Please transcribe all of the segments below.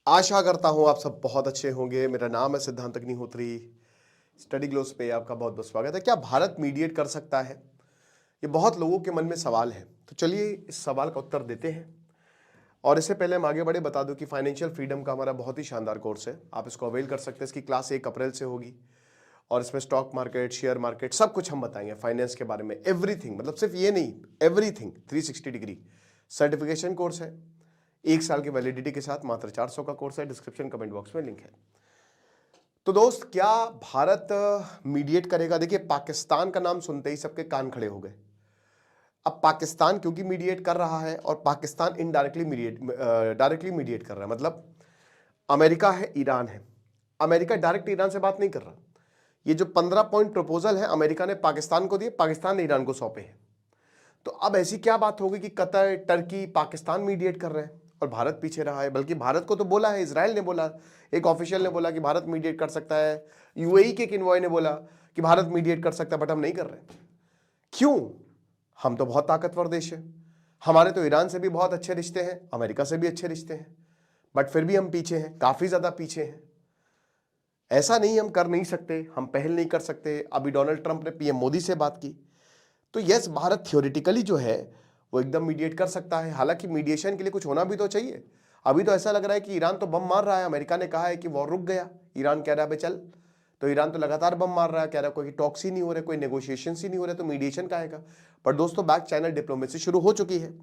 आशा करता हूं आप सब बहुत अच्छे होंगे। मेरा नाम है सिद्धांत अग्निहोत्री। स्टडी ग्लोस पे आपका बहुत बहुत स्वागत है। क्या भारत मीडिएट कर सकता है? ये बहुत लोगों के मन में सवाल है, तो चलिए इस सवाल का उत्तर देते हैं। और इससे पहले हम आगे बढ़े बता दूं कि फाइनेंशियल फ्रीडम का हमारा बहुत ही शानदार कोर्स है, आप इसको अवेल कर सकते हैं। इसकी क्लास 1 अप्रैल से होगी और इसमें स्टॉक मार्केट, शेयर मार्केट, सब कुछ हम बताएंगे, फाइनेंस के बारे में, एवरीथिंग। मतलब सिर्फ ये नहीं, एवरीथिंग 360 डिग्री सर्टिफिकेशन कोर्स है। 1 साल की वैलिडिटी के साथ मात्र 400 का कोर्स है। डिस्क्रिप्शन कमेंट बॉक्स में लिंक है। तो दोस्त, क्या भारत मीडिएट करेगा? देखिए, पाकिस्तान का नाम सुनते ही सबके कान खड़े हो गए। अब पाकिस्तान क्योंकि मीडिएट कर रहा है, और पाकिस्तान डायरेक्टली मीडिएट कर रहा है। मतलब अमेरिका है, ईरान है। अमेरिका डायरेक्ट ईरान से बात नहीं कर रहा। ये जो 15 पॉइंट प्रपोजल है, अमेरिका ने पाकिस्तान को दिए, पाकिस्तान ने ईरान को सौंपे हैं। तो अब ऐसी क्या बात होगी कि कतर, टर्की, पाकिस्तान मीडिएट कर रहे हैं और भारत पीछे रहा है? बल्कि भारत को तो बोला है, इजराइल ने बोला, एक ऑफिशियल ने बोला कि भारत मीडिएट कर सकता है। यूएई के एक इन्वॉय ने बोला कि भारत मीडिएट कर सकता है, बट हम नहीं कर रहे। क्यों? हम तो बहुत ताकतवर देश है, हमारे तो ईरान से भी बहुत अच्छे रिश्ते हैं, अमेरिका से भी अच्छे रिश्ते हैं, बट फिर भी हम पीछे हैं, काफी ज्यादा पीछे हैं। ऐसा नहीं हम कर नहीं सकते, हम पहल नहीं कर सकते। अभी डोनाल्ड ट्रंप ने पीएम मोदी से बात की, तो यस, भारत थ्योरेटिकली जो है वो एकदम मीडिएट कर सकता है। हालांकि मीडिएशन के लिए कुछ होना भी तो चाहिए। अभी तो ऐसा लग रहा है कि ईरान तो बम मार रहा है, अमेरिका ने कहा है कि वॉर रुक गया, ईरान कह रहा है चल, तो ईरान तो लगातार बम मार रहा है, कह रहा है कोई टॉक्स ही नहीं हो रहे, कोई नेगोशिएशन ही नहीं हो रहे, तो मीडिएशन का आएगा। पर दोस्तों, बैक चैनल डिप्लोमेसी शुरू हो चुकी है।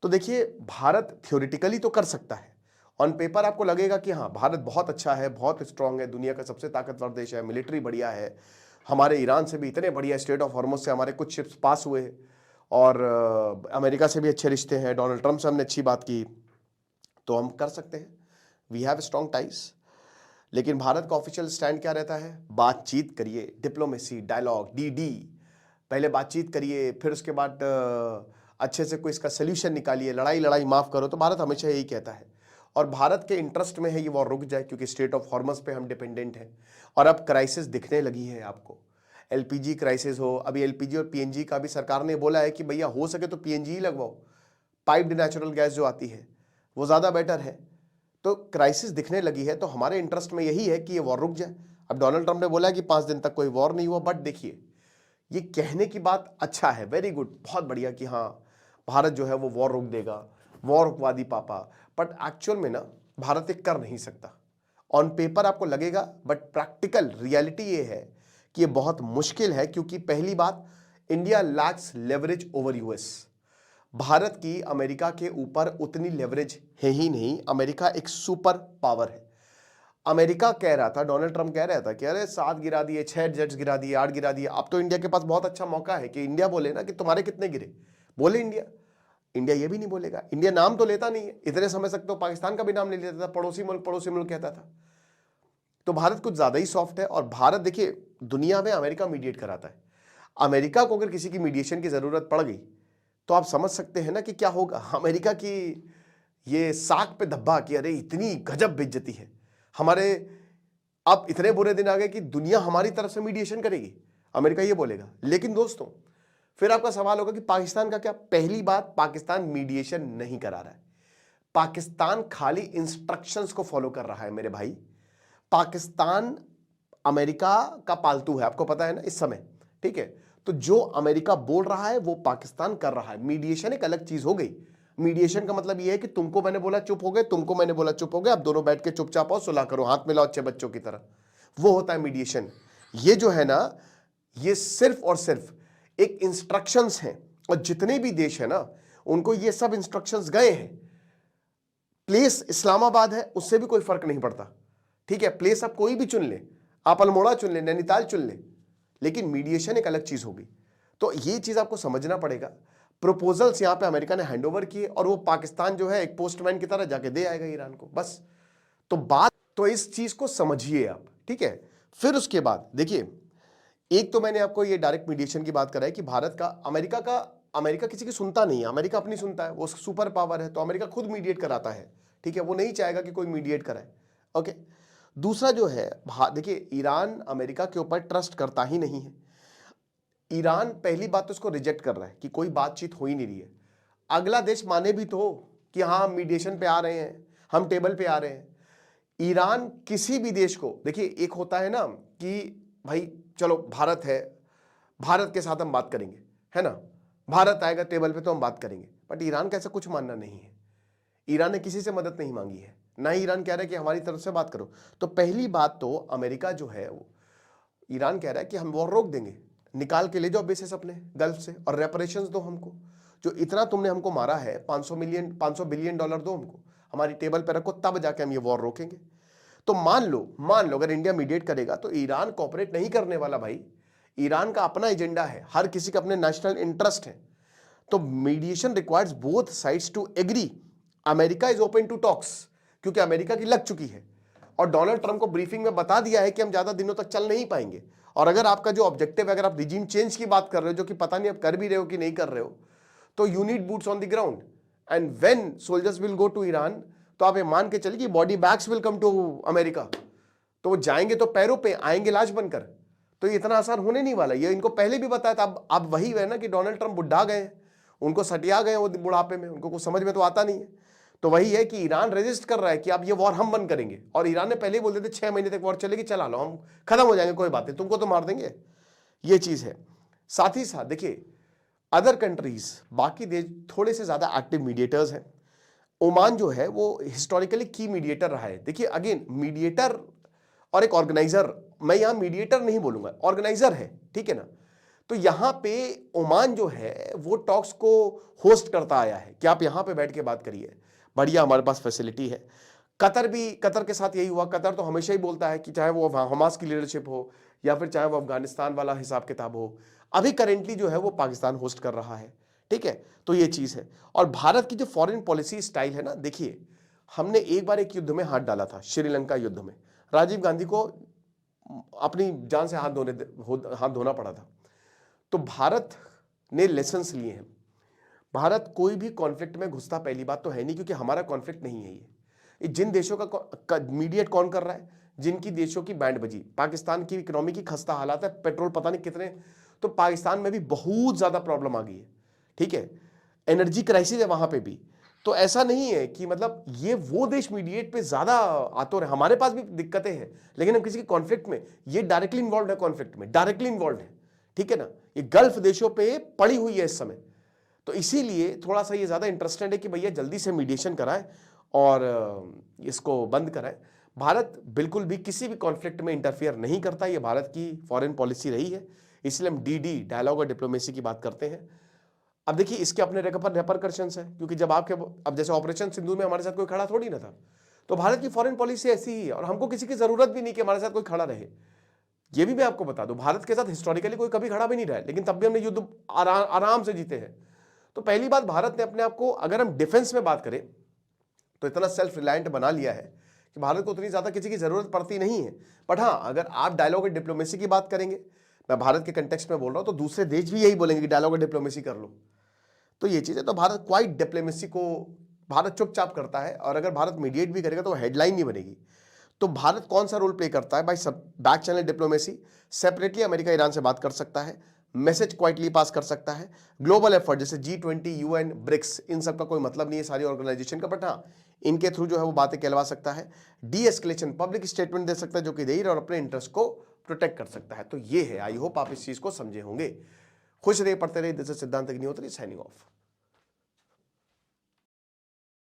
तो देखिए, भारत थ्योरेटिकली तो कर सकता है। ऑन पेपर आपको लगेगा कि हाँ, भारत बहुत अच्छा है, बहुत स्ट्रांग है, दुनिया का सबसे ताकतवर देश है, मिलिट्री बढ़िया है, हमारे ईरान से भी इतने बढ़िया, स्ट्रेट ऑफ हॉर्मुज से हमारे कुछ शिप्स पास हुए, और अमेरिका से भी अच्छे रिश्ते हैं, डोनाल्ड ट्रंप से हमने अच्छी बात की, तो हम कर सकते हैं। We have strong ties. लेकिन भारत का ऑफिशियल स्टैंड क्या रहता है? बातचीत करिए, डिप्लोमेसी, डायलॉग, डी। पहले बातचीत करिए, फिर उसके बाद अच्छे से कोई इसका सोल्यूशन निकालिए, लड़ाई माफ करो। तो भारत हमेशा यही कहता है, और भारत के इंटरेस्ट में है ये वॉर रुक जाए, क्योंकि स्टेट ऑफ हॉर्मस पे हम डिपेंडेंट हैं। और अब क्राइसिस दिखने लगी है आपको, एलपीजी क्राइसिस हो। अभी एलपीजी और पीएनजी का भी सरकार ने बोला है कि भैया हो सके तो पीएनजी ही लगवाओ, पाइप्ड नेचुरल गैस जो आती है वो ज़्यादा बेटर है। तो क्राइसिस दिखने लगी है, तो हमारे इंटरेस्ट में यही है कि ये वॉर रुक जाए। अब डोनाल्ड ट्रंप ने बोला कि 5 दिन तक कोई वॉर नहीं हुआ, बट देखिए, ये कहने की बात अच्छा है, वेरी गुड, बहुत बढ़िया कि हाँ, भारत जो है वो वॉर रोक देगा, वॉर रुकवादी पापा। बट एक्चुअल में ना, भारत एक कर नहीं सकता। ऑन पेपर आपको लगेगा, बट प्रैक्टिकल रियलिटी ये है कि ये बहुत मुश्किल है। क्योंकि पहली बात, India lakhs leverage over US. Bharat की अमेरिका के ऊपर उतनी लेवरेज है ही नहीं। अमेरिका एक सुपर पावर है। अमेरिका कह रहा था, डोनाल्ड ट्रंप कह रहा था कि अरे 7 गिरा दिए, 6 जेट्स गिरा दिए, 8 गिरा दिए। अब तो इंडिया के पास बहुत अच्छा मौका है कि इंडिया बोले ना कि तुम्हारे कितने गिरे। बोले इंडिया, इंडिया ये भी नहीं बोलेगा। इंडिया नाम तो लेता नहीं है, इतने समय तक तो पाकिस्तान का भी नाम नहीं लेता था, पड़ोसी मुल्क कहता था। तो भारत कुछ ज्यादा ही सॉफ्ट है। और भारत, देखिए, दुनिया में अमेरिका मीडिएट कराता है। अमेरिका को अगर किसी की मीडिएशन की जरूरत पड़ गई, तो आप समझ सकते हैं ना कि क्या होगा। अमेरिका की ये साख पे धब्बा कि अरे इतनी गजब बेइज्जती है हमारे, अब इतने बुरे दिन आ गए कि दुनिया हमारी तरफ से मीडिएशन करेगी, अमेरिका ये बोलेगा। लेकिन दोस्तों, फिर आपका सवाल होगा कि पाकिस्तान का क्या? पहली बात, पाकिस्तान मीडिएशन नहीं करा रहा है, पाकिस्तान खाली इंस्ट्रक्शंस को फॉलो कर रहा है मेरे भाई। पाकिस्तान अमेरिका का पालतू है, आपको पता है ना इस समय, ठीक है? तो जो अमेरिका बोल रहा है वो पाकिस्तान कर रहा है। मीडिएशन एक अलग चीज हो गई। मीडिएशन का मतलब यह है कि तुमको मैंने बोला चुप हो गए, तुमको मैंने बोला चुप हो गए, अब दोनों बैठ के चुपचाप आओ, सुलह करो, हाथ मिलाओ अच्छे बच्चों की तरह, वो होता है मीडिएशन। ये जो है ना, ये सिर्फ और सिर्फ एक इंस्ट्रक्शंस हैं। और जितने भी देश है ना, उनको ये सब इंस्ट्रक्शंस गए हैं। प्लेस इस्लामाबाद है, उससे भी कोई फर्क नहीं पड़ता, ठीक है? प्लेस आप कोई भी चुन ले, आप अल्मोड़ा चुन ले, नैनीताल चुन ले, लेकिन मीडिएशन एक अलग चीज होगी। तो ये चीज आपको समझना पड़ेगा। प्रपोजल्स यहां पे अमेरिका ने हैंडओवर किए, और वो पाकिस्तान जो है एक पोस्टमैन की तरह जाके दे आएगा ईरान को, बस। तो बात तो इस चीज को समझिए आप, ठीक है? फिर उसके बाद देखिए, एक तो मैंने आपको ये डायरेक्ट मीडिएशन की बात कराई कि भारत का, अमेरिका किसी की सुनता नहीं है, अमेरिका अपनी सुनता है, वो सुपर पावर है, तो अमेरिका खुद मीडिएट कराता है, ठीक है? वो नहीं चाहेगा कि कोई मीडिएट कराए, ओके? दूसरा जो है, देखिए, ईरान अमेरिका के ऊपर ट्रस्ट करता ही नहीं है। ईरान पहली बात तो उसको रिजेक्ट कर रहा है कि कोई बातचीत हो ही नहीं रही है। अगला देश माने भी तो कि हाँ, हम मीडिएशन पे आ रहे हैं, हम टेबल पे आ रहे हैं। ईरान किसी भी देश को, देखिए एक होता है ना कि भाई चलो भारत है, भारत के साथ हम बात करेंगे, है ना, भारत आएगा टेबल पे तो हम बात करेंगे, बट ईरान का ऐसा कुछ मानना नहीं है। ईरान ने किसी से मदद नहीं मांगी है, ना ही ईरान कह रहा है कि हमारी तरफ से बात करो। तो पहली बात तो अमेरिका जो है वो, ईरान कह रहा है कि हम वॉर रोक देंगे, निकाल के ले जाओ बेसिस अपने गल्फ से, और रेपरेशंस दो हमको, जो इतना तुमने हमको मारा है, 500 बिलियन डॉलर दो हमको, हमारी टेबल पे रखो, तब जाके हम ये वॉर रोकेंगे। तो मान लो अगर इंडिया मीडिएट करेगा तो ईरान कोऑपरेट नहीं करने वाला भाई। ईरान का अपना एजेंडा है, हर किसी का अपने नेशनल इंटरेस्ट है। तो mediation requires both sides to agree. America is open to talks, क्योंकि अमेरिका की लग चुकी है, और डोनाल्ड ट्रंप को ब्रीफिंग में बता दिया है कि हम ज्यादा दिनों तक चल नहीं पाएंगे। और अगर आपका जो ऑब्जेक्टिव है, अगर आप रिजीम चेंज की बात कर रहे हो, जो कि पता नहीं आप कर भी रहे हो कि नहीं कर रहे हो, तो you need boots on the ground, and when soldiers will go to Iran, तो आप ये मान के चलिए body bags will come to America. तो वो जाएंगे तो पैरों पे, आएंगे लाश बनकर। तो ये इतना आसान होने नहीं वाला, ये इनको पहले भी बताया था। अब वही है ना कि डोनाल्ड ट्रंप बुढ़ा गए, उनको सटिया गए वो बुढ़ापे में, उनको कुछ समझ में तो आता नहीं है। तो वही है कि ईरान रेजिस्ट कर रहा है कि अब ये वॉर हम बंद करेंगे, और ईरान ने पहले ही बोल दिया था 6 महीने तक वॉर चलेगी, चला लो, हम खत्म हो जाएंगे, कोई बात नहीं, तुमको तो मार देंगे। ये चीज है। साथ ही साथ देखिए अदर कंट्रीज, बाकी देश थोड़े से ज्यादा एक्टिव मीडिएटर्स हैं। ओमान जो है वो हिस्टोरिकली की मीडिएटर रहा है। देखिए अगेन, मीडिएटर और एक ऑर्गेनाइजर, मैं यहां मीडिएटर नहीं बोलूंगा, ऑर्गेनाइजर है, ठीक है ना। तो यहां पे ओमान जो है वो टॉक्स को होस्ट करता आया है कि आप यहां पे बैठ के बात करिए, बढ़िया हमारे पास फैसिलिटी है। कतर के साथ यही हुआ। कतर तो हमेशा ही बोलता है कि चाहे वो हमास की लीडरशिप हो या फिर चाहे वो अफगानिस्तान वाला हिसाब किताब हो, अभी करेंटली जो है वो पाकिस्तान होस्ट कर रहा है, ठीक है। तो ये चीज है। और भारत की जो फॉरेन पॉलिसी स्टाइल है ना, देखिए हमने एक बार एक युद्ध में हाथ डाला था, श्रीलंका युद्ध में, राजीव गांधी को अपनी जान से हाथ धोना पड़ा था। तो भारत ने लेसन्स लिए हैं। भारत कोई भी कॉन्फ्लिक्ट में घुसता पहली बात तो है नहीं, क्योंकि हमारा कॉन्फ्लिक्ट नहीं है ये जिन देशों का मीडिएट कौन कर रहा है, जिनकी देशों की बैंड बजी। पाकिस्तान की इकोनॉमी की खस्ता हालात है, पेट्रोल पता नहीं कितने, तो पाकिस्तान में भी बहुत ज्यादा प्रॉब्लम आ गई है, ठीक है। एनर्जी क्राइसिस है वहां पे भी। तो ऐसा नहीं है कि मतलब ये वो देश मीडिएट पे ज्यादा आतुर है, हमारे पास भी दिक्कतें हैं, लेकिन हम किसी के कॉन्फ्लिक्ट में, ये डायरेक्टली इन्वॉल्व है, कॉन्फ्लिक्ट में डायरेक्टली इन्वॉल्व है, ठीक है ना। ये गल्फ देशों पे पड़ी हुई है इस समय। तो इसीलिए थोड़ा सा ये ज्यादा इंटरेस्टेड है कि भैया जल्दी से मीडिएशन कराएं और इसको बंद कराएं। भारत बिल्कुल भी किसी भी कॉन्फ्लिक्ट में इंटरफियर नहीं करता, ये भारत की फॉरेन पॉलिसी रही है। इसलिए हम डीडी, डायलॉग और डिप्लोमेसी की बात करते हैं। अब देखिए इसके अपने रेपरकशंस है, क्योंकि जब अब जैसे ऑपरेशन सिंधु में हमारे साथ कोई खड़ा थोड़ी ना था, तो भारत की फॉरेन पॉलिसी ऐसी ही है, और हमको किसी की जरूरत भी नहीं कि हमारे साथ कोई खड़ा रहे। ये भी मैं आपको बता दूं, भारत के साथ हिस्टोरिकली कोई कभी खड़ा भी नहीं रहा है, लेकिन तब भी हमने युद्ध आराम से जीते हैं। तो पहली बात, भारत ने अपने आप को, अगर हम डिफेंस में बात करें, तो इतना सेल्फ रिलायंट बना लिया है कि भारत को उतनी ज्यादा किसी की जरूरत पड़ती नहीं है। बट हाँ, अगर आप डायलॉग और डिप्लोमेसी की बात करेंगे, मैं भारत के कंटेक्स्ट में बोल रहा हूं, तो दूसरे देश भी यही बोलेंगे कि डायलॉग और डिप्लोमेसी कर लो। तो ये चीज है। तो भारत क्वाइट डिप्लोमेसी को भारत चुपचाप करता है, और अगर भारत मीडिएट भी करेगा तो हेडलाइन नहीं बनेगी। तो भारत कौन सा रोल प्ले करता है भाई? सब back channel diplomacy, separately America Iran से बात कर सकता है, मैसेज क्वाइटली पास कर सकता है। ग्लोबल एफर्ट जैसे G20, UN, ब्रिक्स, इन सब का कोई मतलब नहीं है सारी ऑर्गेनाइजेशन का, बट हाँ इनके थ्रू जो है वो बातें कहलवा सकता है। डी एस्केलेशन, पब्लिक स्टेटमेंट दे सकता है जो कि दे और अपने इंटरेस्ट को प्रोटेक्ट कर सकता है। तो ये है, आई होप आप इस चीज को समझे होंगे। खुश रहिए, पढ़ते रहिए। दिस इज सिद्धांत अग्निहोत्री, साइनिंग ऑफ।